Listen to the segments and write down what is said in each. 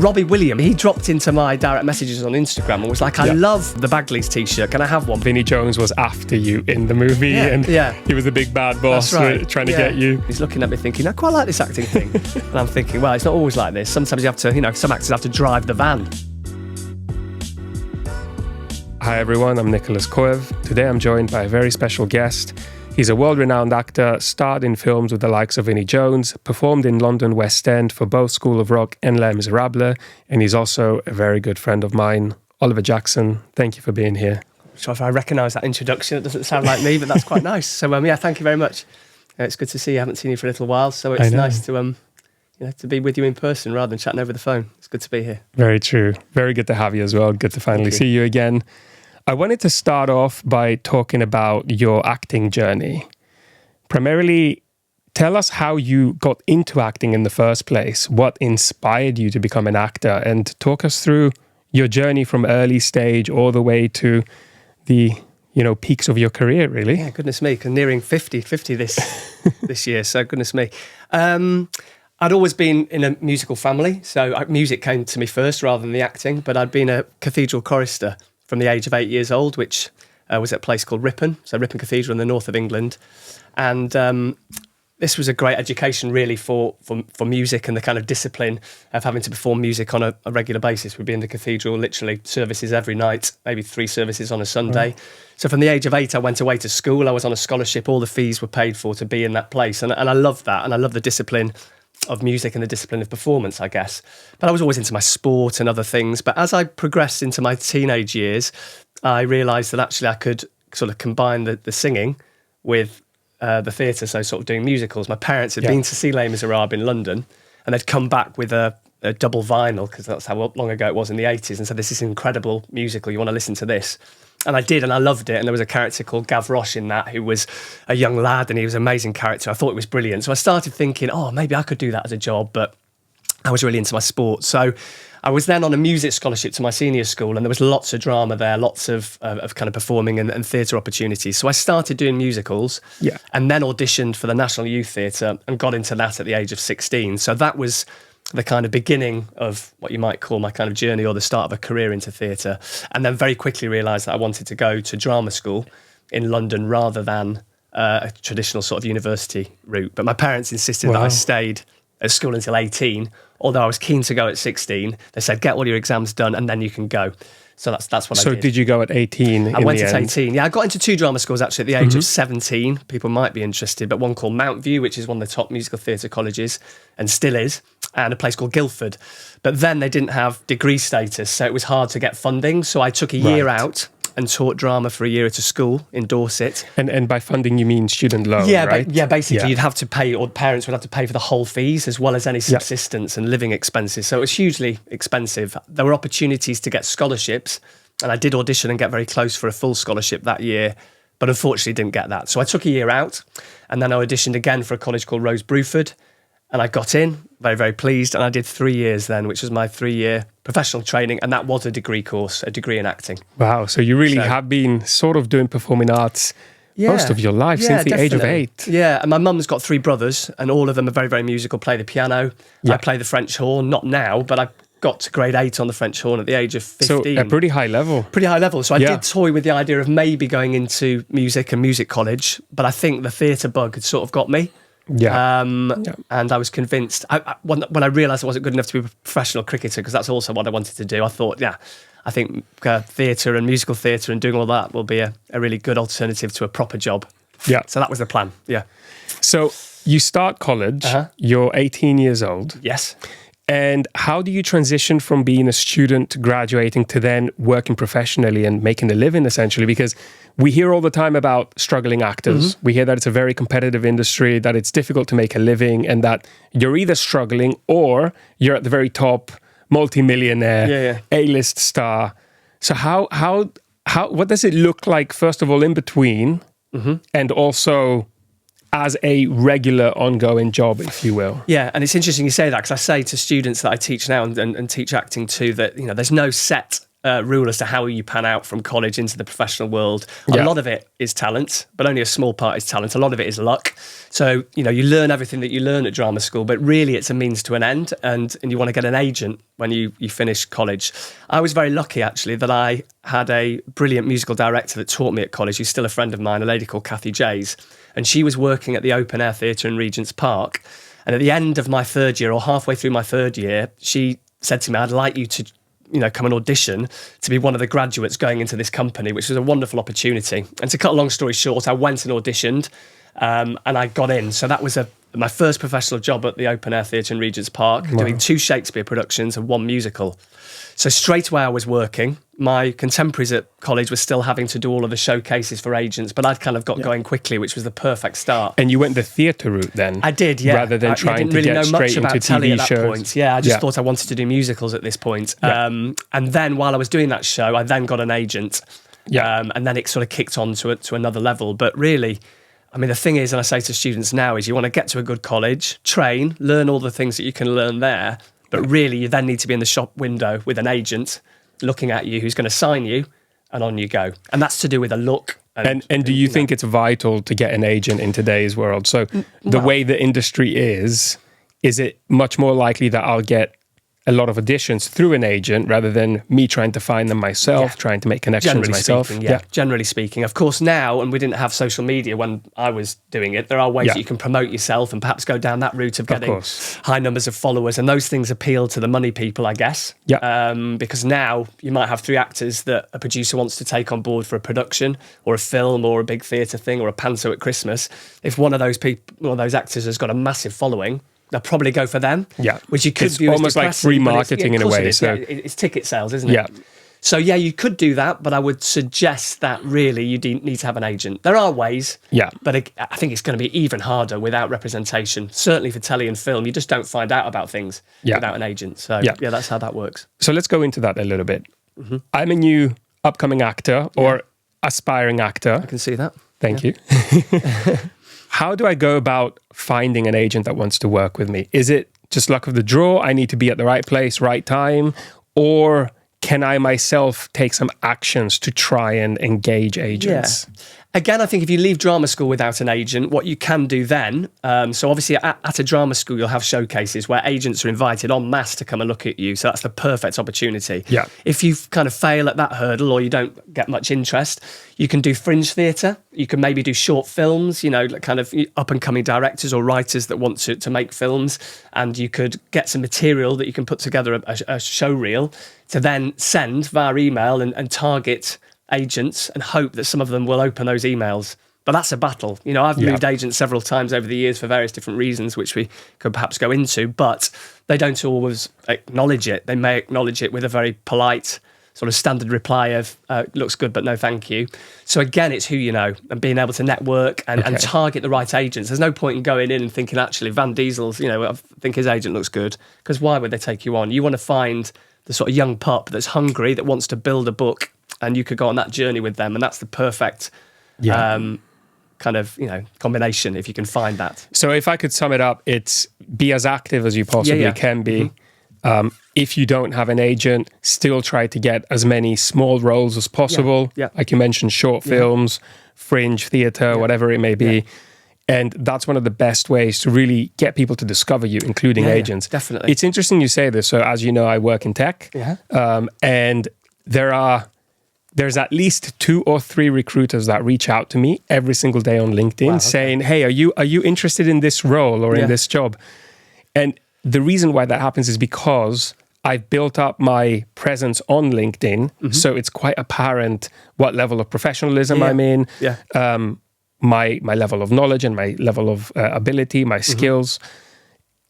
Robbie William, he dropped into my direct messages on Instagram and was like, I love the Bagley's t-shirt, can I have one? Vinnie Jones was after you in the movie and he was a big bad boss trying to get you. He's looking at me thinking, I quite like this acting thing. And I'm thinking, well, it's not always like this. Sometimes you have to, some actors have to drive the van. Hi everyone, I'm Nicholas Koev. Today I'm joined by a very special guest. He's a world-renowned actor, starred in films with the likes of Vinnie Jones, performed in London West End for both School of Rock and Les Misérables, and he's also a very good friend of mine. Oliver Jackson, thank you for being here. I'm sure if I recognise that introduction, it doesn't sound like me, but that's quite nice. So thank you very much. It's good to see you. I haven't seen you for a little while, so it's nice to to be with you in person rather than chatting over the phone. It's good to be here. Very true. Very good to have you as well. Good to finally see you again. I wanted to start off by talking about your acting journey. Primarily, tell us how you got into acting in the first place, what inspired you to become an actor, and talk us through your journey from early stage all the way to the peaks of your career, really. Yeah, goodness me, nearing 50 this year, so goodness me. I'd always been in a musical family, so music came to me first rather than the acting, but I'd been a cathedral chorister from the age of 8 years old, which was at a place called Ripon, so Ripon Cathedral in the north of England. And this was a great education really for music and the kind of discipline of having to perform music on a regular basis. We'd be in the cathedral, literally services every night, maybe 3 services on a Sunday. So from the age of 8, I went away to school. I was on a scholarship. All the fees were paid for to be in that place. And I loved that. And I love the discipline of music and the discipline of performance, I guess. But I was always into my sport and other things. But as I progressed into my teenage years, I realised that actually I could sort of combine the singing with the theatre, so sort of doing musicals. My parents had been to see Les Misérables in London, and they'd come back with a double vinyl, because that's how long ago it was in the 80s, and said, this is an incredible musical, you want to listen to this? And I did, and I loved it. And there was a character called Gavroche in that, who was a young lad, and he was an amazing character. I thought it was brilliant. So I started thinking, maybe I could do that as a job, but I was really into my sport. So I was then on a music scholarship to my senior school, and there was lots of drama there, lots of kind of performing and theatre opportunities. So I started doing musicals and then auditioned for the National Youth Theatre and got into that at the age of 16. So that was the kind of beginning of what you might call my kind of journey, or the start of a career into theatre. And then very quickly realised that I wanted to go to drama school in London rather than a traditional sort of university route. But my parents insisted that I stayed at school until 18, although I was keen to go at 16. They said, get all your exams done and then you can go. So that's what I did. So did you go at 18? I went at 18. Yeah, I got into 2 drama schools actually at the age of 17. People might be interested, but one called Mount View, which is one of the top musical theatre colleges and still is, and a place called Guildford. But then they didn't have degree status, so it was hard to get funding. So I took a year out and taught drama for a year at a school in Dorset. And by funding, you mean student loan, right? Basically, you'd have to pay, or parents would have to pay for the whole fees, as well as any subsistence and living expenses. So it was hugely expensive. There were opportunities to get scholarships, and I did audition and get very close for a full scholarship that year, but unfortunately didn't get that. So I took a year out, and then I auditioned again for a college called Rose Bruford, and I got in, very, very pleased, and I did 3 years then, which was my 3-year professional training, and that was a degree course, a degree in acting. Wow, so you really have been sort of doing performing arts most of your life, since the age of 8. Yeah, and my mum's got 3 brothers, and all of them are very, very musical, play the piano. I play the French horn, not now, but I got to grade 8 on the French horn at the age of 15. So a pretty high level. Pretty high level. So I did toy with the idea of maybe going into music and music college, but I think the theatre bug had sort of got me. And I was convinced, when I realised I wasn't good enough to be a professional cricketer, because that's also what I wanted to do, I thought, I think theatre and musical theatre and doing all that will be a really good alternative to a proper job. Yeah. So that was the plan, So you start college, you're 18 years old. Yes. And how do you transition from being a student to graduating to then working professionally and making a living, essentially? Because we hear all the time about struggling actors. We hear that it's a very competitive industry, that it's difficult to make a living, and that you're either struggling or you're at the very top, multi-millionaire, A-list star. So what does it look like, first of all, in between, and also as a regular ongoing job, if you will? Yeah, and it's interesting you say that, because I say to students that I teach now and teach acting to that, there's no set rule as to how you pan out from college into the professional world. A lot of it is talent, but only a small part is talent. A lot of it is luck. So, you learn everything that you learn at drama school, but really it's a means to an end, and you want to get an agent when you finish college. I was very lucky, actually, that I had a brilliant musical director that taught me at college, who's still a friend of mine, a lady called Kathy Jays, and she was working at the Open Air Theatre in Regent's Park. And at the end of my third year, or halfway through my third year, she said to me, I'd like you to come and audition to be one of the graduates going into this company, which was a wonderful opportunity. And to cut a long story short, I went and auditioned, and I got in. So that was my first professional job at the Open Air Theatre in Regent's Park, doing 2 Shakespeare productions and 1 musical. So straight away I was working. My contemporaries at college were still having to do all of the showcases for agents, but I'd kind of got going quickly, which was the perfect start. And you went the theatre route then? I did, yeah. Rather than trying to get straight into TV shows? Point. Yeah, I just thought I wanted to do musicals at this point. Yeah. And then while I was doing that show, I then got an agent. Yeah. And then it sort of kicked on to another level. But really, I mean, the thing is, and I say to students now, is you want to get to a good college, train, learn all the things that you can learn there, but really you then need to be in the shop window with an agent looking at you who's going to sign you, and on you go. And that's to do with a look. And do you think it's vital to get an agent in today's world? So the way the industry is it much more likely that I'll get a lot of auditions through an agent rather than me trying to find them myself, trying to make connections myself? Speaking, generally speaking. Of course, now, and we didn't have social media when I was doing it, there are ways that you can promote yourself and perhaps go down that route of getting high numbers of followers. And those things appeal to the money people, I guess. Because now you might have 3 actors that a producer wants to take on board for a production or a film or a big theatre thing or a panto at Christmas. If one of those people, one of those actors has got a massive following, they'll probably go for them. Which you could it's view almost as like free marketing in a way. So it's ticket sales, isn't it? So you could do that, but I would suggest that really you need to have an agent. There are ways, but I think it's going to be even harder without representation. Certainly for telly and film, you just don't find out about things without an agent. So that's how that works. So let's go into that a little bit. I'm a new upcoming actor or aspiring actor. I can see that. Thank you. How do I go about finding an agent that wants to work with me? Is it just luck of the draw? I need to be at the right place, right time? Or can I myself take some actions to try and engage agents? Again, I think if you leave drama school without an agent, what you can do then, so obviously at a drama school, you'll have showcases where agents are invited en masse to come and look at you. So that's the perfect opportunity. If you kind of fail at that hurdle or you don't get much interest, you can do fringe theatre. You can maybe do short films, kind of up-and-coming directors or writers that want to make films. And you could get some material that you can put together a show reel to then send via email and target agents and hope that some of them will open those emails. But that's a battle. I've moved agents several times over the years for various different reasons, which we could perhaps go into, but they don't always acknowledge it. They may acknowledge it with a very polite sort of standard reply of, looks good, but no thank you. So again, it's who you know and being able to network and target the right agents. There's no point in going in and thinking, actually, Van Diesel's, I think his agent looks good, because why would they take you on? You want to find the sort of young pup that's hungry, that wants to build a book, and you could go on that journey with them, and that's the perfect kind of combination if you can find that. So if I could sum it up, it's be as active as you possibly can be. If you don't have an agent, still try to get as many small roles as possible. Like you mentioned, short films, fringe theatre, whatever it may be. And that's one of the best ways to really get people to discover you, including agents. Definitely. It's interesting you say this. So as you know, I work in tech, and there's at least 2 or 3 recruiters that reach out to me every single day on LinkedIn saying, hey, are you interested in this role or in this job? And the reason why that happens is because I've built up my presence on LinkedIn. So it's quite apparent what level of professionalism I'm in, my level of knowledge and my level of ability, my skills.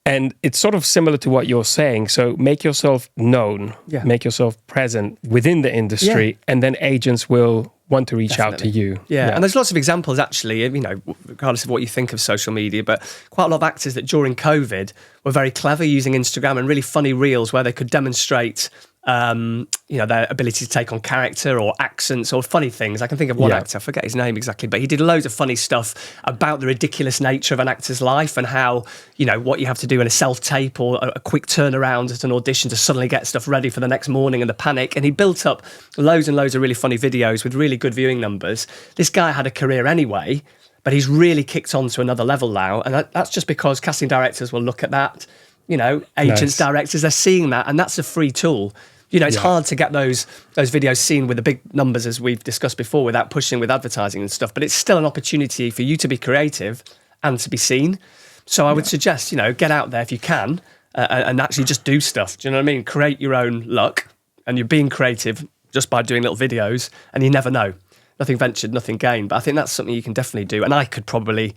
And it's sort of similar to what you're saying. So make yourself known, make yourself present within the industry, and then agents will want to reach out to you. And there's lots of examples, actually, regardless of what you think of social media, but quite a lot of actors that during COVID were very clever using Instagram and really funny reels where they could demonstrate their ability to take on character or accents or funny things. I can think of one actor, I forget his name exactly, but he did loads of funny stuff about the ridiculous nature of an actor's life and how, what you have to do in a self-tape or a quick turnaround at an audition to suddenly get stuff ready for the next morning and the panic. And he built up loads and loads of really funny videos with really good viewing numbers. This guy had a career anyway, but he's really kicked on to another level now. And that's just because casting directors will look at that. Agents, directors, they're seeing that, and that's a free tool. It's hard to get those videos seen with the big numbers, as we've discussed before, without pushing with advertising and stuff. But it's still an opportunity for you to be creative and to be seen. So I would suggest, get out there if you can and actually just do stuff. Do you know what I mean? Create your own luck, and you're being creative just by doing little videos, and you never know. Nothing ventured, nothing gained. But I think that's something you can definitely do, and I could probably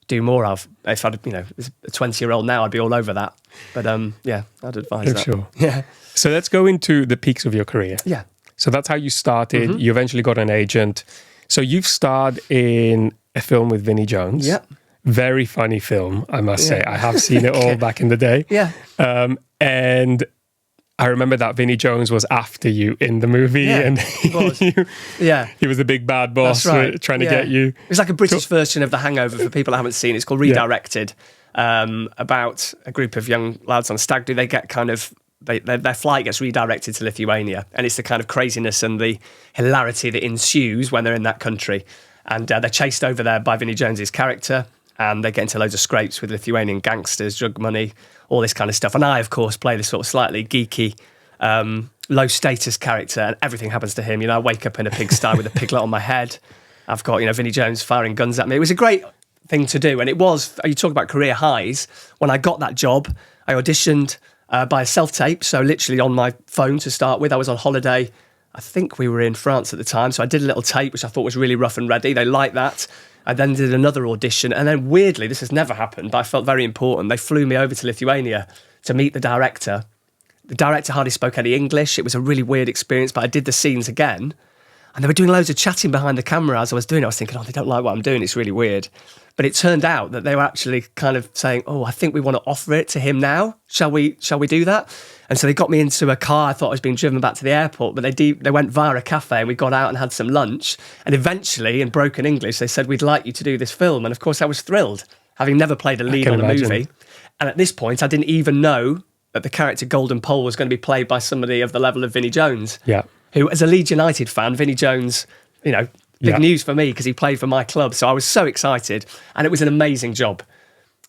do more of. If I'd, a 20-year-old now, I'd be all over that. But I'd advise that. Sure. Yeah. So let's go into the peaks of your career. Yeah. So that's how you started. Mm-hmm. You eventually got an agent. So you've starred in a film with Vinnie Jones. Yeah. Very funny film, I must say. I have seen it all back in the day. Yeah. And I remember that Vinnie Jones was after you in the movie, and he was. He was the big bad boss trying to get you. It was like a British version of The Hangover for people that haven't seen it. It's called Redirected, about a group of young lads on a stag do. They get their flight gets redirected to Lithuania, and it's the kind of craziness and the hilarity that ensues when they're in that country. And they're chased over there by Vinnie Jones's character, and they get into loads of scrapes with Lithuanian gangsters, drug money, all this kind of stuff. And I, of course, play this sort of slightly geeky, low-status character, and everything happens to him. I wake up in a pigsty with a piglet on my head. I've got, Vinnie Jones firing guns at me. It was a great thing to do, and it was, you talk about career highs. When I got that job, I auditioned by a self-tape, so literally on my phone to start with. I was on holiday. I think we were in France at the time, so I did a little tape, which I thought was really rough and ready. They liked that. I then did another audition, and then weirdly, this has never happened, but I felt very important. They flew me over to Lithuania to meet the director. The director hardly spoke any English. It was a really weird experience, but I did the scenes again, and they were doing loads of chatting behind the camera as I was doing it. I was thinking, they don't like what I'm doing. It's really weird. But it turned out that they were actually kind of saying, I think we want to offer it to him now. Shall we do that? And so they got me into a car. I thought I was being driven back to the airport, but they went via a cafe, and we got out and had some lunch. And eventually, in broken English, they said, we'd like you to do this film. And of course, I was thrilled, having never played a lead on a movie. And at this point, I didn't even know that the character Golden Pole was going to be played by somebody of the level of Vinnie Jones. Yeah. Who, as a Leeds United fan, Vinnie Jones, big news for me because he played for my club. So I was so excited, and it was an amazing job.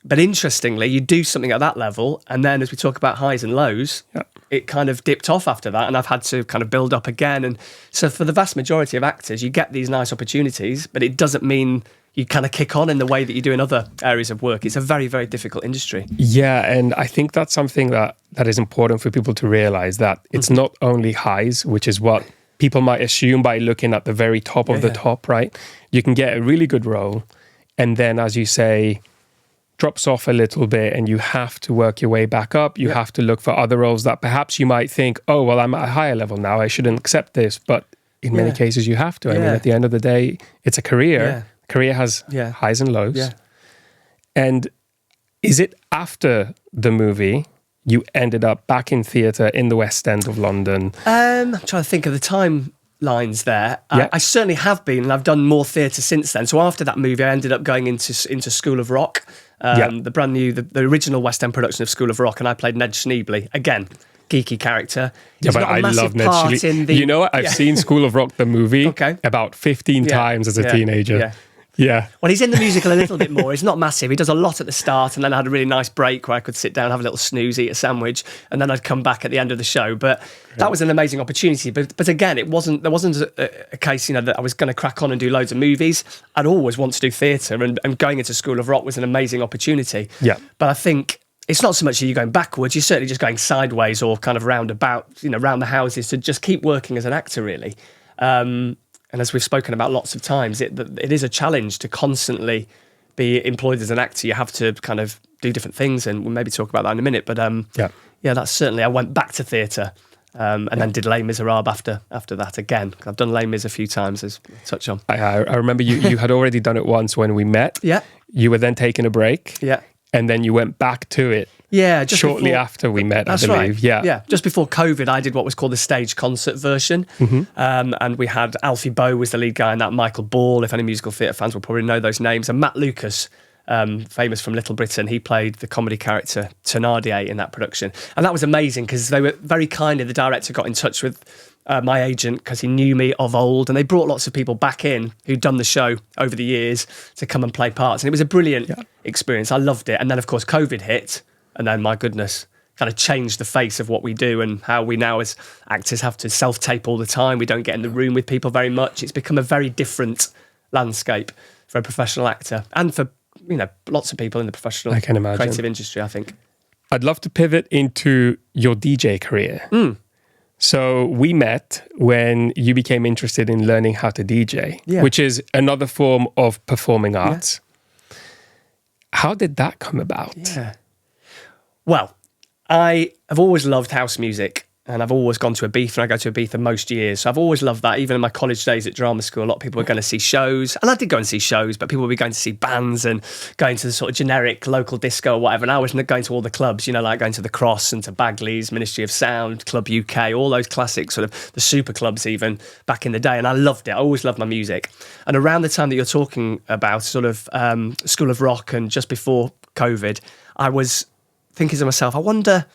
But interestingly, you do something at that level, and then as we talk about highs and lows, it kind of dipped off after that, and I've had to kind of build up again. And so for the vast majority of actors, you get these nice opportunities, but it doesn't mean you kind of kick on in the way that you do in other areas of work. It's a very, very difficult industry. Yeah, and I think that's something that is important for people to realize, that it's not only highs, which is what people might assume by looking at the very top of the top, right? You can get a really good role, and then, as you say, drops off a little bit, and you have to work your way back up. You have to look for other roles that perhaps you might think, I'm at a higher level now, I shouldn't accept this. But in many cases, you have to. I mean, at the end of the day, it's a career. Yeah. Career has highs and lows. Yeah. And is it after the movie you ended up back in theatre in the West End of London? I'm trying to think of the timelines there. I certainly have been, and I've done more theatre since then. So after that movie, I ended up going into School of Rock, the brand new, the original West End production of School of Rock, and I played Ned Schneebly. Again, geeky character. But I love Ned Schneebly. You know what? I've seen School of Rock, the movie, about 15 times as a teenager. Yeah. Well, he's in the musical a little bit more. It's not massive. He does a lot at the start, and then I had a really nice break where I could sit down, have a little snooze, eat a sandwich, and then I'd come back at the end of the show. But that was an amazing opportunity. But again, there wasn't a case, that I was going to crack on and do loads of movies. I'd always want to do theatre, and going into School of Rock was an amazing opportunity. Yeah. But I think it's not so much that you're going backwards, you're certainly just going sideways or kind of roundabout, round the houses, to just keep working as an actor, really. And as we've spoken about lots of times, it is a challenge to constantly be employed as an actor. You have to kind of do different things, and we'll maybe talk about that in a minute. But that's certainly, I went back to theatre and then did Les Misérables after that again. I've done Les Mis a few times, as we'll touch on. I remember you had already done it once when we met. Yeah. You were then taking a break. Yeah. and then you went back to it. Yeah, just shortly before, after we met, that's I believe. Right. Yeah, just before COVID, I did what was called the stage concert version, and we had Alfie Boe was the lead guy in that. Michael Ball, if any musical theatre fans will probably know those names, and Matt Lucas, famous from Little Britain. He played the comedy character Thénardier in that production, and that was amazing because they were very kindly. The director got in touch with my agent because he knew me of old, and they brought lots of people back in who'd done the show over the years to come and play parts, and it was a brilliant experience. I loved it, and then of course COVID hit. And then, my goodness, kind of changed the face of what we do and how we now as actors have to self-tape all the time. We don't get in the room with people very much. It's become a very different landscape for a professional actor and for, lots of people in the professional creative industry, I think. I'd love to pivot into your DJ career. So we met when you became interested in learning how to DJ, which is another form of performing arts. How did that come about? Well, I have always loved house music, and I've always gone to Ibiza, and I go to Ibiza most years. So I've always loved that. Even in my college days at drama school, a lot of people were going to see shows, and I did go and see shows, but people would be going to see bands and going to the sort of generic local disco or whatever. And I was going to all the clubs, like going to the Cross and to Bagley's, Ministry of Sound, Club UK, all those classic sort of the super clubs even back in the day. And I loved it. I always loved my music. And around the time that you're talking about, sort of School of Rock and just before COVID, I was thinking to myself, I wonder,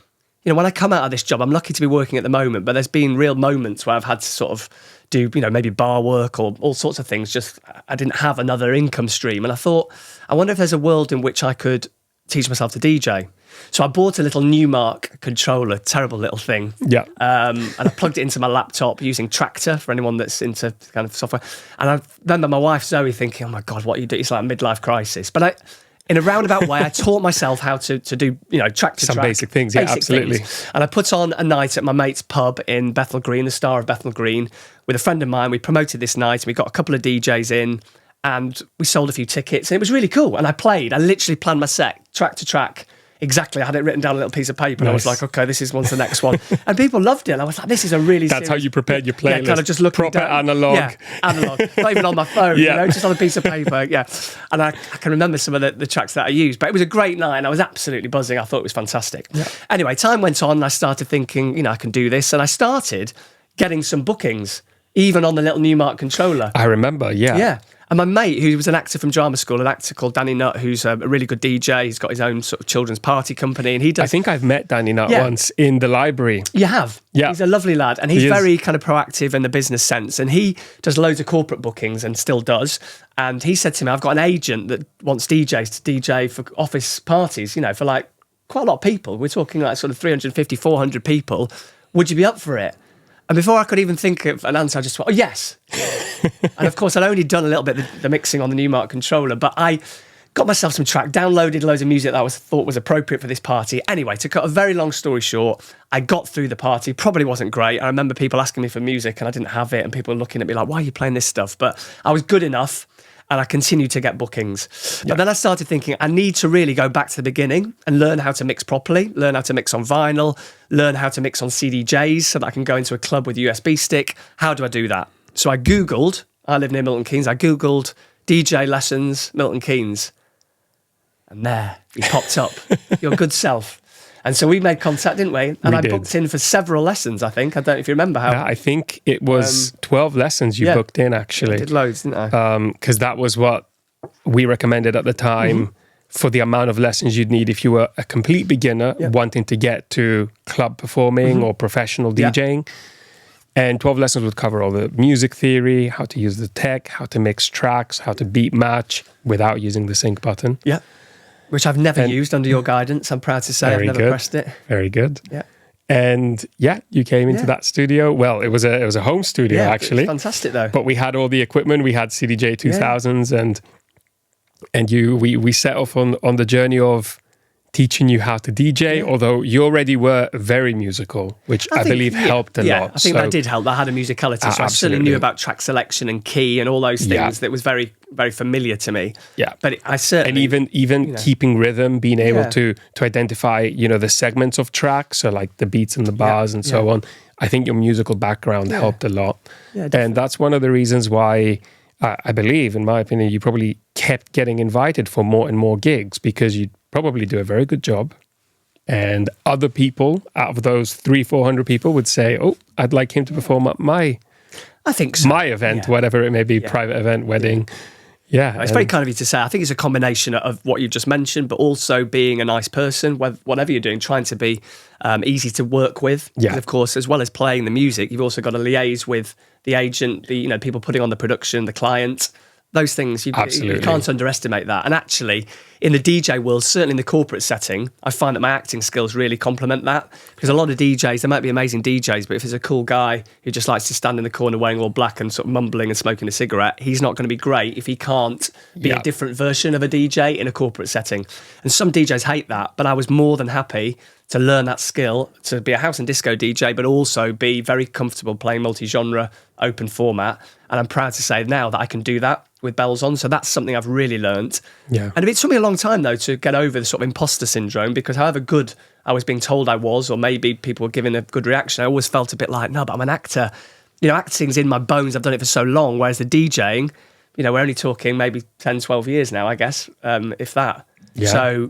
when I come out of this job, I'm lucky to be working at the moment, but there's been real moments where I've had to sort of do, maybe bar work or all sorts of things. Just, I didn't have another income stream. And I thought, I wonder if there's a world in which I could teach myself to DJ. So I bought a little Newmark controller, terrible little thing. Yeah. And I plugged it into my laptop using Tractor for anyone that's into kind of software. And I remember my wife Zoe thinking, oh my God, what are you doing? It's like a midlife crisis. But in a roundabout way, I taught myself how to do, track to track. Some basic things, absolutely. Things. And I put on a night at my mate's pub in Bethnal Green, the Star of Bethnal Green, with a friend of mine. We promoted this night, and we got a couple of DJs in, and we sold a few tickets, and it was really cool. And I literally planned my set, track to track. Exactly. I had it written down on a little piece of paper, and I was like, okay, this is one's the next one. And people loved it. And I was like, this is a really That's how you prepared your playlist. Yeah, kind of just looking proper down. analog. Yeah, analog. Not even on my phone, just on a piece of paper. Yeah. And I can remember some of the tracks that I used, but it was a great night, and I was absolutely buzzing. I thought it was fantastic. Yeah. Anyway, time went on, and I started thinking, I can do this. And I started getting some bookings, even on the little Newmark controller. I remember, Yeah. And my mate, who was an actor from drama school, an actor called Danny Nutt, who's a really good DJ. He's got his own sort of children's party company, and he does. I think I've met Danny Nutt once in the library. You have? Yeah. He's a lovely lad, and he's very kind of proactive in the business sense, and he does loads of corporate bookings and still does. And he said to me, I've got an agent that wants DJs to DJ for office parties, for like quite a lot of people. We're talking like sort of 350, 400 people. Would you be up for it? And before I could even think of an answer, I just went, oh, yes. And of course, I'd only done a little bit of the mixing on the Newmark controller, but I got myself some track, downloaded loads of music that I thought was appropriate for this party. Anyway, to cut a very long story short, I got through the party. Probably wasn't great. I remember people asking me for music and I didn't have it, and people looking at me like, why are you playing this stuff? But I was good enough, and I continued to get bookings. But then I started thinking, I need to really go back to the beginning and learn how to mix properly, learn how to mix on vinyl, learn how to mix on CDJs so that I can go into a club with a USB stick. How do I do that? So I Googled, I live near Milton Keynes, I Googled DJ lessons, Milton Keynes. And there, he popped up, your good self. And so we made contact, didn't we? And I booked in for several lessons, I think. I don't know if you remember how. Yeah, I think it was 12 lessons you booked in, actually. I did loads, didn't I? Because that was what we recommended at the time for the amount of lessons you'd need if you were a complete beginner wanting to get to club performing or professional DJing. And 12 lessons would cover all the music theory, how to use the tech, how to mix tracks, how to beat match without using the sync button. Yeah. Which I've never used under your guidance. I'm proud to say I've never pressed it. Very good. Yeah. And you came into that studio. Well, it was a home studio actually. It was fantastic though. But we had all the equipment. We had CDJ 2000s and we set off on the journey of teaching you how to DJ, although you already were very musical, which I believe helped a lot. I think that did help. I had a musicality, so I certainly knew about track selection and key and all those things that was very, very familiar to me. Yeah. But I certainly... And even keeping rhythm, being able to identify, the segments of tracks, so like the beats and the bars and so on. I think your musical background helped a lot. Yeah, and that's one of the reasons why I believe, in my opinion, you probably kept getting invited for more and more gigs because you probably do a very good job. And other people, out of those 300-400 people, would say, "Oh, I'd like him to perform at my event, whatever it may be, private event, wedding." Yeah, it's very kind of you to say. I think it's a combination of what you just mentioned, but also being a nice person, whatever you're doing, trying to be easy to work with. Yeah. And of course, as well as playing the music, you've also got to liaise with the agent, the people putting on the production, the client. Those things, you can't underestimate that. And actually, in the DJ world, certainly in the corporate setting, I find that my acting skills really complement that. Because a lot of DJs, they might be amazing DJs, but if there's a cool guy who just likes to stand in the corner wearing all black and sort of mumbling and smoking a cigarette, he's not going to be great if he can't be a different version of a DJ in a corporate setting. And some DJs hate that, but I was more than happy to learn that skill, to be a house and disco DJ, but also be very comfortable playing multi-genre, open format. And I'm proud to say now that I can do that with bells on. So that's something I've really learnt. Yeah. And it took me a long time, though, to get over the sort of imposter syndrome, because however good I was being told I was, or maybe people were giving a good reaction, I always felt a bit like, no, but I'm an actor. Acting's in my bones. I've done it for so long. Whereas the DJing, we're only talking maybe 10, 12 years now, I guess, if that. Yeah. So...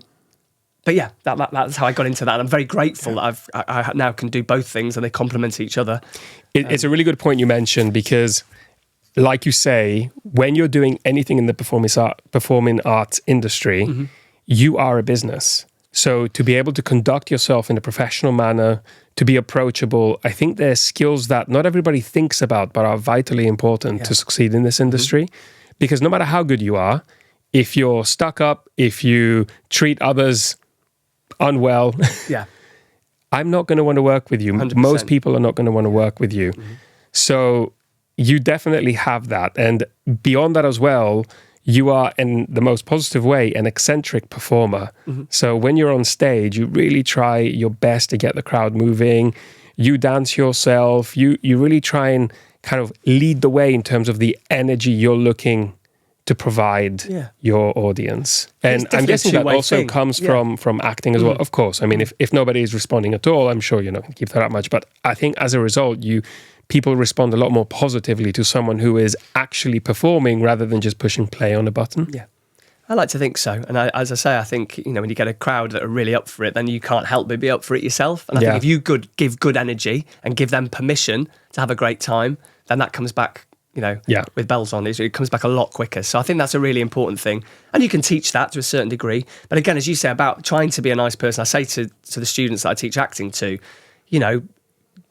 But yeah, that's how I got into that. And I'm very grateful that I now can do both things and they complement each other. It's a really good point you mentioned, because like you say, when you're doing anything in the performing arts industry, you are a business. So to be able to conduct yourself in a professional manner, to be approachable, I think there's skills that not everybody thinks about but are vitally important to succeed in this industry. Because no matter how good you are, if you're stuck up, if you treat others unwell, I'm not going to want to work with you. 100%. Most people are not going to want to work with you. So you definitely have that. And beyond that as well, you are, in the most positive way, an eccentric performer. So when you're on stage, you really try your best to get the crowd moving. You dance yourself. You really try and kind of lead the way in terms of the energy you're looking to provide your audience. And I'm guessing that also comes from acting as well. Of course. I mean, if nobody is responding at all, I'm sure you're not going to keep that up much. But I think as a result, people respond a lot more positively to someone who is actually performing rather than just pushing play on a button. Yeah. I like to think so. And as I say, I think, when you get a crowd that are really up for it, then you can't help but be up for it yourself. And I think if you give good energy and give them permission to have a great time, then that comes back, with bells on, it comes back a lot quicker. So I think that's a really important thing. And you can teach that to a certain degree. But again, as you say about trying to be a nice person, I say to the students that I teach acting to,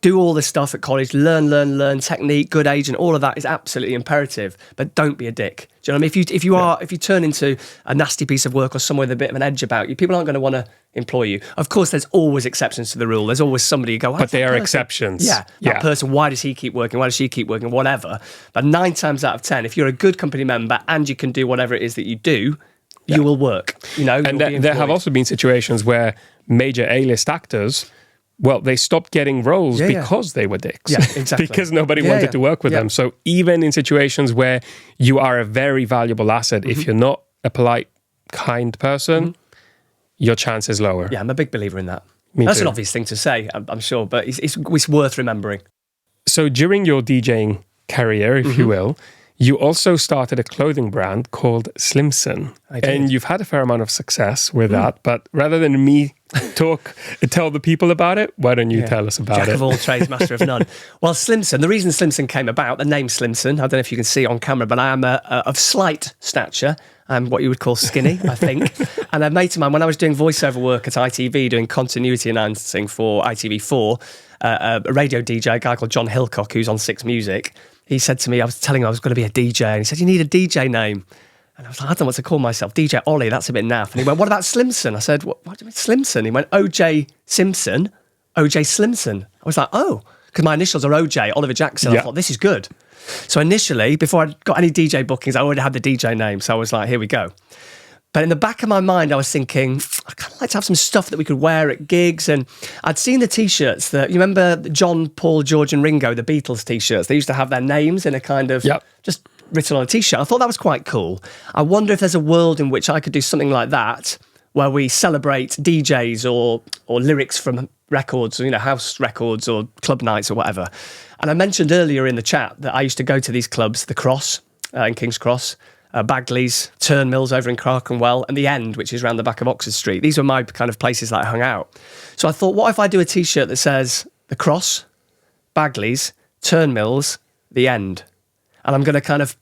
do all this stuff at college, learn technique, good agent, all of that is absolutely imperative, but don't be a dick. Do you know what I mean? If you turn into a nasty piece of work or someone with a bit of an edge about you, people aren't going to want to employ you. Of course, there's always exceptions to the rule. There's always somebody you go, but they are exceptions. Yeah, that person, why does he keep working? Why does she keep working? Whatever. But 9 times out of 10, if you're a good company member and you can do whatever it is that you do, you will work. And there have also been situations where major A-list actors, they stopped getting roles because they were dicks. Yeah, exactly. Because nobody wanted to work with them. So even in situations where you are a very valuable asset, if you're not a polite, kind person, your chance is lower. Yeah, I'm a big believer in that. That's an obvious thing to say, I'm sure, but it's worth remembering. So during your DJing career, if you will, you also started a clothing brand called Slimson. And you've had a fair amount of success with that. But rather than me tell the people about it, why don't you tell us about it? Jack of all trades, master of none. Well, Slimson, the reason Slimson came about, the name Slimson, I don't know if you can see on camera, but I am of slight stature. I'm what you would call skinny, I think. And a mate of mine, when I was doing voiceover work at ITV, doing continuity announcing for ITV4, a radio DJ, a guy called John Hillcock, who's on Six Music, he said to me, I was telling him I was going to be a DJ, and he said, you need a DJ name. And I was like, I don't know what to call myself. DJ Ollie, that's a bit naff. And he went, what about Slimson? I said, what do you mean Slimson? He went, OJ Simpson, OJ Slimson. I was like, oh, because my initials are OJ, Oliver Jackson. I thought, this is good. So initially, before I got any DJ bookings, I already had the DJ name. So I was like, here we go. But in the back of my mind, I was thinking, I kind of like to have some stuff that we could wear at gigs. And I'd seen the T-shirts that, you remember John, Paul, George and Ringo, the Beatles T-shirts? They used to have their names in a kind of, just written on a T-shirt. I thought that was quite cool. I wonder if there's a world in which I could do something like that, where we celebrate DJs or lyrics from records, or, house records or club nights or whatever. And I mentioned earlier in the chat that I used to go to these clubs, the Cross in King's Cross, Bagley's, Turnmills over in Clerkenwell, and The End, which is around the back of Oxford Street. These were my kind of places that I hung out. So I thought, what if I do a T-shirt that says The Cross, Bagley's, Turnmills, The End? And I'm going to kind of,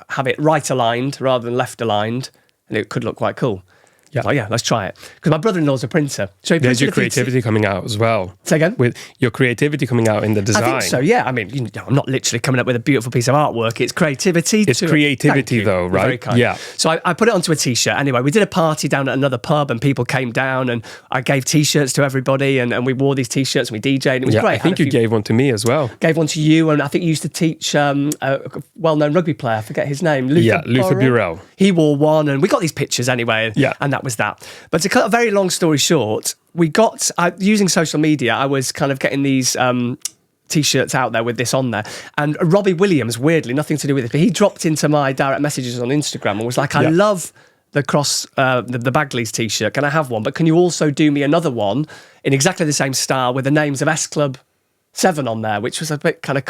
have it right aligned rather than left aligned, and it could look quite cool. Yeah, like, let's try it. Because my brother-in-law's a printer. So there's your creativity coming out as well. Say again? With your creativity coming out in the design. I think so, yeah. I mean, I'm not literally coming up with a beautiful piece of artwork. It's creativity. It's creativity though, right? Very kind. Yeah. So I put it onto a T-shirt. Anyway, we did a party down at another pub and people came down and I gave T-shirts to everybody and we wore these T-shirts and we DJed. And it was great. I think you gave one to me as well. Gave one to you, and I think you used to teach a well-known rugby player, I forget his name. Luther Burrell. He wore one and we got these pictures anyway. And that was that. But to cut a very long story short, we got, using social media, I was kind of getting these T-shirts out there with this on there. And Robbie Williams, weirdly, nothing to do with it, but he dropped into my direct messages on Instagram and was like, I love the Cross, the Bagley's T-shirt. Can I have one? But can you also do me another one in exactly the same style with the names of S Club 7 on there, which was a bit kind of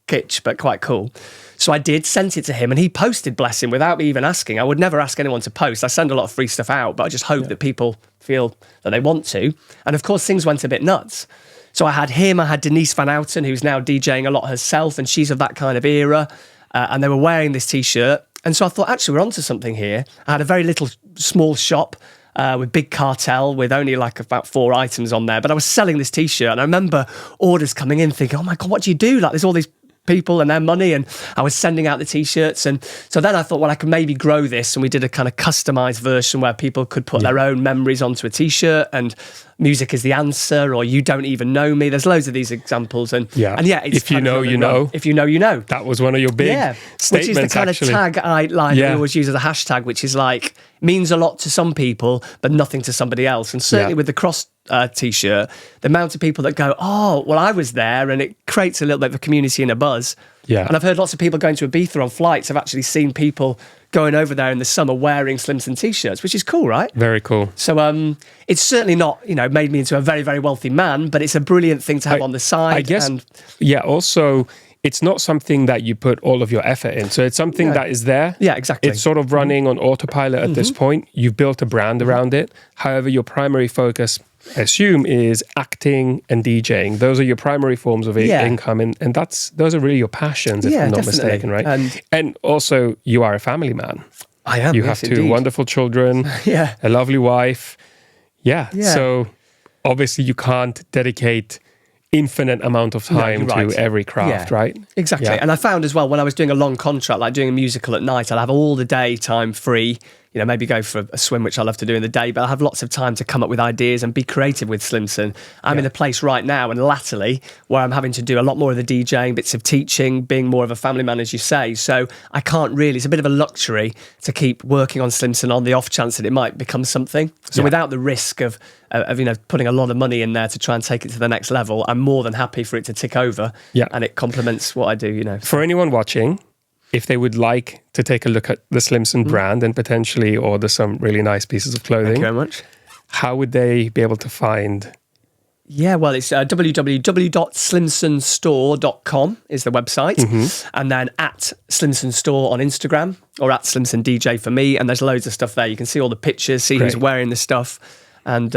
kitsch, but quite cool. So I did, sent it to him, and he posted, bless him, without me even asking. I would never ask anyone to post. I send a lot of free stuff out, but I just hope that people feel that they want to. And of course, things went a bit nuts. So I had him, I had Denise Van Outen, who's now DJing a lot herself, and she's of that kind of era. And they were wearing this T-shirt. And so I thought, actually, we're onto something here. I had a very little, small shop with big cartel with only like about 4 items on there. But I was selling this T-shirt, and I remember orders coming in thinking, oh my God, what do you do? Like, there's all these people and their money, and I was sending out the T-shirts, and so then I thought, well, I could maybe grow this, and we did a kind of customized version where people could put their own memories onto a T-shirt, and music is the answer, or you don't even know me. There's loads of these examples, and it's if you know, you know. If you know, you know. That was one of your big statements, which is the kind of tag line that we always use as a hashtag, which is like, means a lot to some people, but nothing to somebody else. And certainly with the Cross T-shirt, the amount of people that go, oh, well, I was there, and it creates a little bit of a community and a buzz. Yeah. And I've heard lots of people going to Ibiza on flights. I've actually seen people going over there in the summer wearing Slimson T-shirts, which is cool, right? Very cool. So it's certainly not, made me into a very, very wealthy man, but it's a brilliant thing to have on the side. I guess, also, it's not something that you put all of your effort in. So it's something that is there. Yeah, exactly. It's sort of running on autopilot at this point. You've built a brand around it. However, your primary focus, I assume, is acting and DJing. Those are your primary forms of income, and those are really your passions, if I'm not mistaken, right? And also, you are a family man. I am. You have 2 wonderful children, a lovely wife. Yeah. So obviously, you can't dedicate infinite amount of time to every craft, right? Exactly. And I found as well, when I was doing a long contract, like doing a musical at night, I'll have all the daytime free, maybe go for a swim, which I love to do in the day, but I'll have lots of time to come up with ideas and be creative with Slimson. I'm in a place right now, and latterly, where I'm having to do a lot more of the DJing, bits of teaching, being more of a family man, as you say. So I can't really, it's a bit of a luxury to keep working on Slimson on the off chance that it might become something. So without the risk of putting a lot of money in there to try and take it to the next level, I'm more than happy for it to tick over. And it complements what I do, For anyone watching, if they would like to take a look at the Slimson brand and potentially order some really nice pieces of clothing. Thank you very much. How would they be able to find? Yeah, well, it's www.slimsonstore.com is the website. And then at Slimson Store on Instagram, or at Slimson DJ for me. And there's loads of stuff there. You can see all the pictures, see who's wearing the stuff. And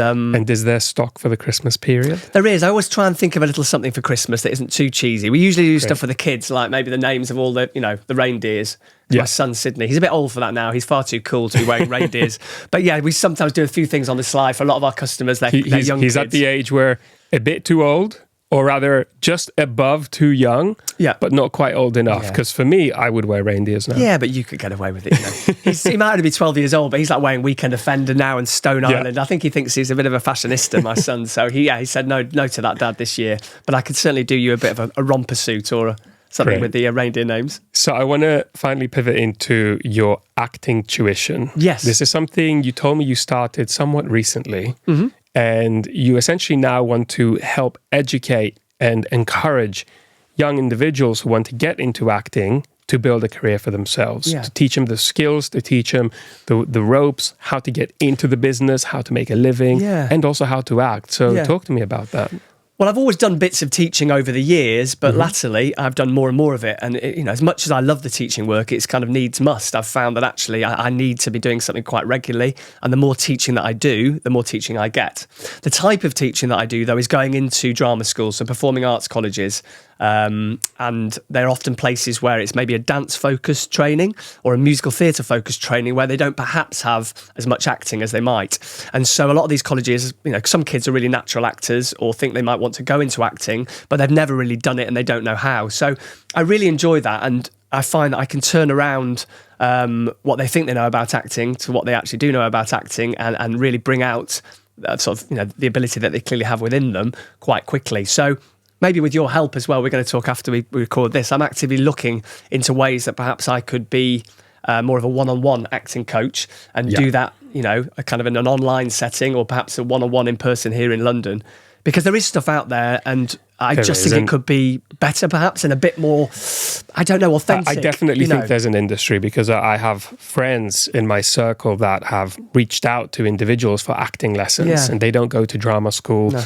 is there stock for the Christmas period? There is. I always try and think of a little something for Christmas that isn't too cheesy. We usually do stuff for the kids, like maybe the names of all the, the reindeers. My son, Sydney, he's a bit old for that now. He's far too cool to be wearing reindeers. But yeah, we sometimes do a few things on the slide for a lot of our customers. They're young kids. He's at the age where a bit too old, or rather just above too young, but not quite old enough. Because for me, I would wear reindeers now. Yeah, but you could get away with it. He might only be 12 years old, but he's like wearing Weekend Offender now and Stone Island. I think he thinks he's a bit of a fashionista, my son. So he said no to that, Dad, this year. But I could certainly do you a bit of a romper suit or something with the reindeer names. So I want to finally pivot into your acting tuition. Yes. This is something you told me you started somewhat recently. And you essentially now want to help educate and encourage young individuals who want to get into acting to build a career for themselves, to teach them the skills, to teach them the ropes, how to get into the business, how to make a living, and also how to act. So talk to me about that. Well, I've always done bits of teaching over the years, but latterly I've done more and more of it. And, as much as I love the teaching work, it's kind of needs must. I've found that actually I need to be doing something quite regularly. And the more teaching that I do, the more teaching I get. The type of teaching that I do, though, is going into drama schools, so performing arts colleges. And they're often places where it's maybe a dance-focused training or a musical theatre-focused training where they don't perhaps have as much acting as they might. And so a lot of these colleges, some kids are really natural actors or think they might want to go into acting, but they've never really done it and they don't know how. So I really enjoy that, and I find that I can turn around what they think they know about acting to what they actually do know about acting, and really bring out sort of the ability that they clearly have within them quite quickly. So maybe with your help as well, we're going to talk after we record this. I'm actively looking into ways that perhaps I could be more of a one-on-one acting coach and do that, a kind of in an online setting, or perhaps a one-on-one in person here in London. Because there is stuff out there, and I just think it could be better perhaps, and a bit more, I don't know, authentic. I definitely think there's an industry, because I have friends in my circle that have reached out to individuals for acting lessons, and they don't go to drama school. No.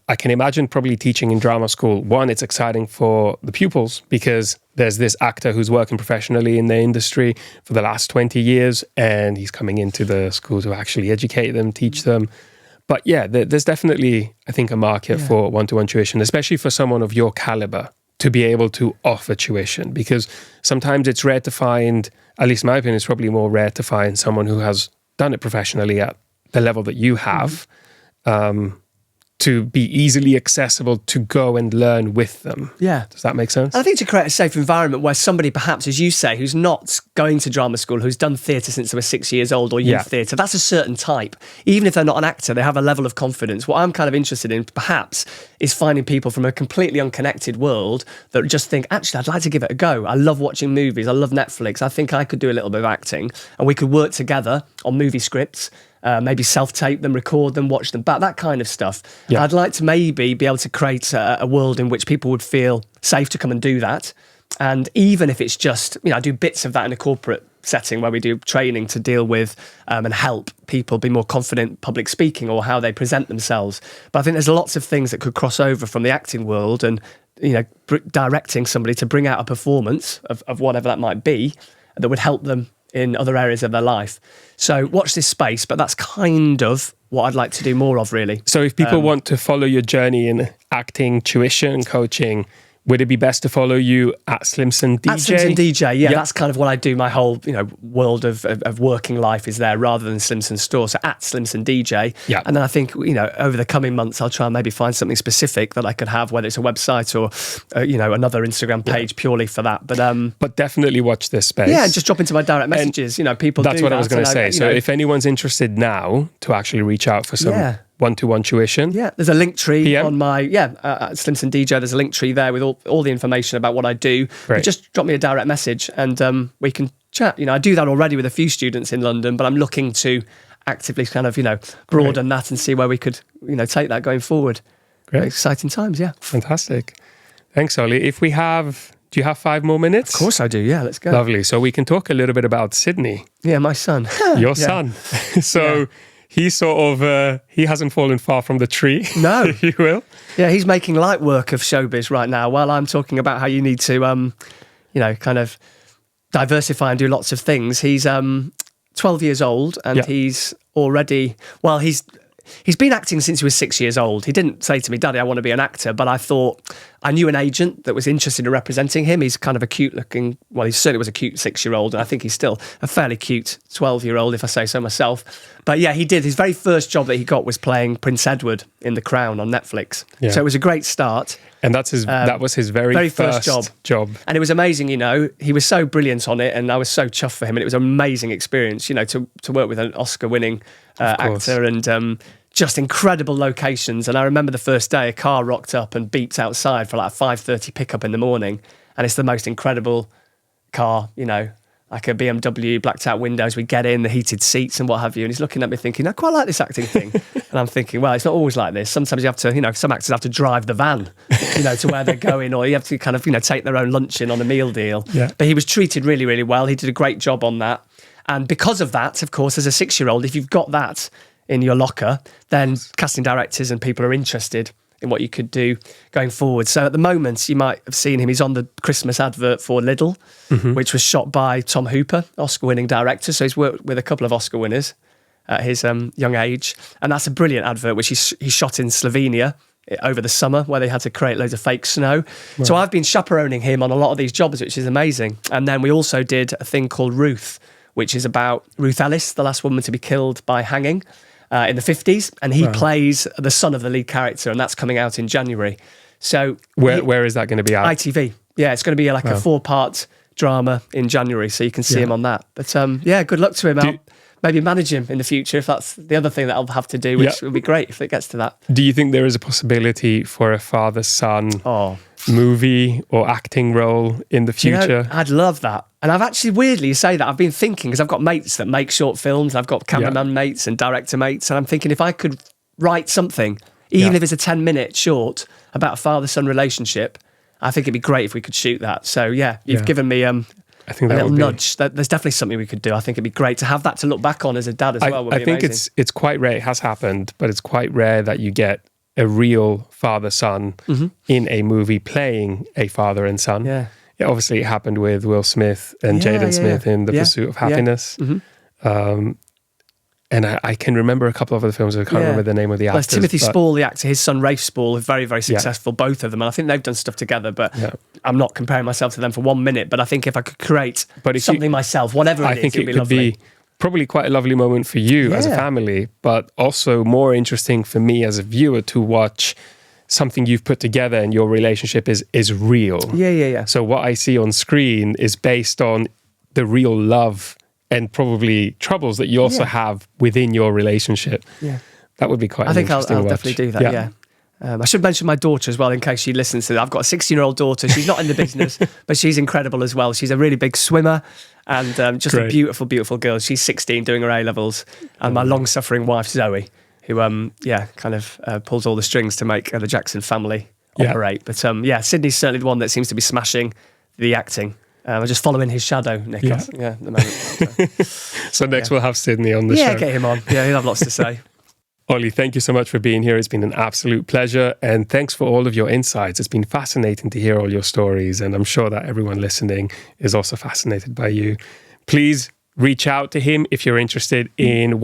I can imagine probably teaching in drama school. One, it's exciting for the pupils because there's this actor who's working professionally in the industry for the last 20 years, and he's coming into the school to actually educate them, teach them. But yeah, there's definitely, I think, a market for one-to-one tuition, especially for someone of your caliber, to be able to offer tuition, because sometimes it's rare to find, at least in my opinion, it's probably more rare to find someone who has done it professionally at the level that you have, to be easily accessible to go and learn with them. Yeah. Does that make sense? I think to create a safe environment where somebody perhaps, as you say, who's not going to drama school, who's done theatre since they were 6 years old, or youth theatre, that's a certain type. Even if they're not an actor, they have a level of confidence. What I'm kind of interested in, perhaps, is finding people from a completely unconnected world that just think, actually, I'd like to give it a go. I love watching movies. I love Netflix. I think I could do a little bit of acting, and we could work together on movie scripts. Maybe self-tape them, record them, watch them back, that kind of stuff. Yeah. I'd like to maybe be able to create a world in which people would feel safe to come and do that. And even if it's just, I do bits of that in a corporate setting where we do training to deal with and help people be more confident public speaking or how they present themselves. But I think there's lots of things that could cross over from the acting world, and, directing somebody to bring out a performance of whatever that might be that would help them in other areas of their life. So watch this space, but that's kind of what I'd like to do more of, really. So if people want to follow your journey in acting, tuition, coaching, would it be best to follow you at Slimson DJ? At Slimson DJ, yeah. That's kind of what I do. My whole, world of working life is there rather than Slimson Store. So at Slimson DJ. Yeah. And then I think, over the coming months, I'll try and maybe find something specific that I could have, whether it's a website or, another Instagram page purely for that. But definitely watch this space. Yeah, just drop into my direct messages. People that's do what I was going to say. So if anyone's interested now to actually reach out for some one-to-one tuition. Yeah, there's a link tree on my, at Slimson DJ, there's a link tree there with all the information about what I do. Just drop me a direct message and we can chat. I do that already with a few students in London, but I'm looking to actively kind of, broaden that and see where we could, take that going forward. Great. Exciting times, yeah. Fantastic. Thanks, Ollie. Do you have 5 more minutes? Of course I do, yeah, let's go. Lovely. So we can talk a little bit about Sydney. Yeah, my son. Your son. So... Yeah. He's sort of, he hasn't fallen far from the tree. No. If you will. Yeah, he's making light work of showbiz right now while I'm talking about how you need to, kind of diversify and do lots of things. He's 12 years old and he's already, he's been acting since he was 6 years old. He didn't say to me, Daddy, I want to be an actor, but I thought I knew an agent that was interested in representing him. He's kind of a cute looking, he certainly was a cute 6-year-old, and I think he's still a fairly cute 12-year-old, if I say so myself. But yeah, he did. His very first job that he got was playing Prince Edward in The Crown on Netflix. Yeah. So it was a great start. And that was his very first job. And it was amazing, he was so brilliant on it, and I was so chuffed for him. And it was an amazing experience, to work with an Oscar-winning actor, and just incredible locations. And I remember the first day, a car rocked up and beeped outside for like a 5:30 pickup in the morning. And it's the most incredible car, like a BMW, blacked out windows. We get in, the heated seats and what have you. And he's looking at me thinking, I quite like this acting thing. And I'm thinking, well, it's not always like this. Sometimes you have to, some actors have to drive the van, to where they're going, or you have to kind of, take their own lunch in on a meal deal. Yeah. But he was treated really, really well. He did a great job on that. And because of that, of course, as a 6-year-old, if you've got that in your locker, then casting directors and people are interested in what you could do going forward. So at the moment, you might have seen him. He's on the Christmas advert for Lidl, which was shot by Tom Hooper, Oscar-winning director. So he's worked with a couple of Oscar winners at his young age. And that's a brilliant advert, which he shot in Slovenia over the summer, where they had to create loads of fake snow. Right. So I've been chaperoning him on a lot of these jobs, which is amazing. And then we also did a thing called Ruth, which is about Ruth Ellis, the last woman to be killed by hanging in the 50s. And he plays the son of the lead character, and that's coming out in January. So where is that going to be at? ITV. Yeah, it's going to be like a 4-part drama in January, so you can see him on that. But yeah, good luck to him. I'll maybe manage him in the future, if that's the other thing that I'll have to do, which would be great if it gets to that. Do you think there is a possibility for a father-son movie or acting role in the future? I'd love that. And I've actually, weirdly, you say that, I've been thinking, because I've got mates that make short films, I've got cameraman mates and director mates, and I'm thinking if I could write something, even if it's a 10-minute short, about a father-son relationship, I think it'd be great if we could shoot that. So yeah, you've given me I think a that little would nudge. There's definitely something we could do. I think it'd be great to have that to look back on as a dad as well. I think it's quite rare. It has happened, but it's quite rare that you get a real father-son in a movie playing a father and son. Yeah, obviously it happened with Will Smith and Jaden Smith in The Pursuit of Happiness. And I can remember a couple of other films. I can't remember the name of the actors. Timothy Spall, the actor, his son Rafe Spall, are very, very successful, both of them. And I think they've done stuff together, but I'm not comparing myself to them for 1 minute. But I think if I could create something myself, whatever it is, it'd be lovely. Be probably quite a lovely moment for you as a family, but also more interesting for me as a viewer to watch something you've put together and your relationship is real. Yeah. So what I see on screen is based on the real love and probably troubles that you also have within your relationship. Yeah, that would be quite. I think I'll definitely do that. Yeah. I should mention my daughter as well, in case she listens to that. I've got a 16-year-old daughter. She's not in the business, but she's incredible as well. She's a really big swimmer and just a beautiful, beautiful girl. She's 16, doing her A-levels, and my long-suffering wife Zoe, who kind of pulls all the strings to make the Jackson family operate. But Sydney's certainly the one that seems to be smashing the acting. I'm just following his shadow, Nick. At the moment. So next we'll have Sydney on the show. Yeah, get him on. Yeah, he'll have lots to say. Ollie, thank you so much for being here. It's been an absolute pleasure. And thanks for all of your insights. It's been fascinating to hear all your stories. And I'm sure that everyone listening is also fascinated by you. Please reach out to him if you're interested in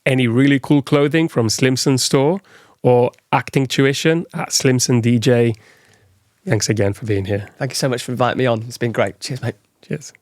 any really cool clothing from Slimson store, or acting tuition at Slimson DJ. Thanks again for being here. Thank you so much for inviting me on. It's been great. Cheers, mate. Cheers.